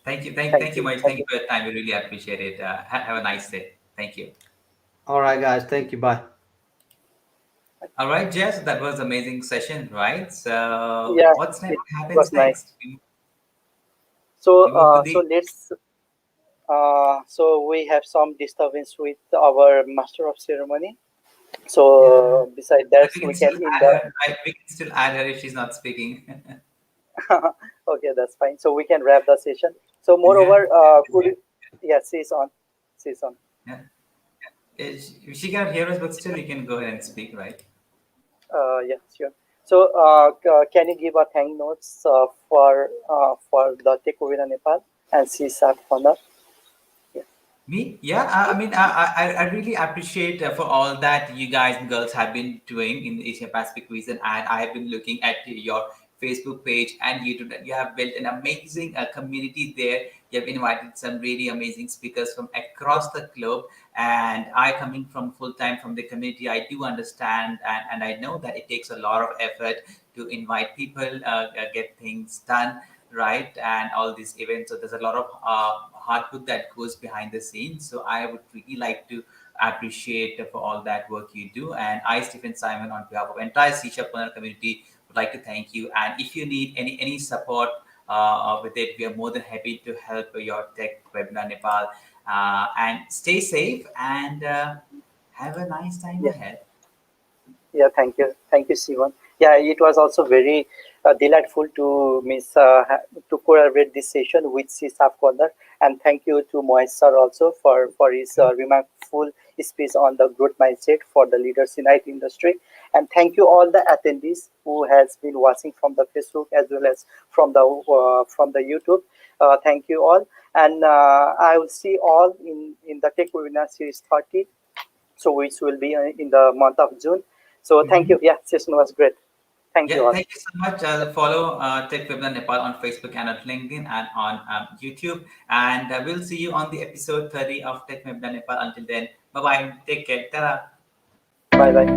S3: Thank you, Mahesh. Thank you for your time. We really appreciate it. Have a nice day. Thank you.
S2: All right, guys, thank you, bye.
S3: All right, Jess, that was amazing session, right? So
S4: Yeah,
S3: what's next?
S4: it
S3: What happens
S4: was nice.
S3: next?
S4: So,
S3: We move to
S4: so
S3: the
S4: let's. So we have some disturbance with our master of ceremony.
S3: yeah.
S4: So beside that,
S3: But we can
S4: we can
S3: still
S4: in
S3: add
S4: the.
S3: her, right? We can still add her if she's not speaking.
S4: Okay, that's fine. So we can wrap the session. So
S3: Yeah,
S4: moreover, could you, yeah, she's on. She's on.
S3: yeah. She cannot hear us, but still you can go ahead and speak, right?
S4: Yeah, sure. So, can you give a thank notes for the techwebinar Nepal and CSAT Honor? Yeah.
S3: Me? Yeah, I mean, I really appreciate for all that you guys and girls have been doing in the Asia Pacific region, and I have been looking at your Facebook page and YouTube. You have built an amazing community there. You have invited some really amazing speakers from across the globe, and I, coming from full time from the community, I do understand, and I know that it takes a lot of effort to invite people, get things done right, and all these events. So there's a lot of hard work that goes behind the scenes. So I would really like to appreciate for all that work you do. And I, Stephen Simon, on behalf of entire C# community, would like to thank you. And if you need any support with it, we are more than happy to help your Tech Webinar Nepal. And stay safe and have a nice time
S4: Yeah.
S3: ahead.
S4: Yeah, thank you, Sivan. Yeah, it was also very delightful to to collaborate this session with CSAP Corner, and thank you to Mohesh sir also for his remarkable speech on the growth mindset for the leaders in IT industry, and thank you all the attendees who has been watching from the Facebook as well as from the YouTube. Thank you all, and I will see all in the Tech Webinar Series 30, so which will be in the month of June. So thank you. Yeah, session was great. Thank you
S3: Yeah,
S4: all.
S3: thank you so much. Follow Tech Webinar Nepal on Facebook and at LinkedIn and on YouTube. And we'll see you on the episode 30 of Tech Webinar Nepal. Until then, bye bye. Take care. Ta-ra.
S4: Bye bye.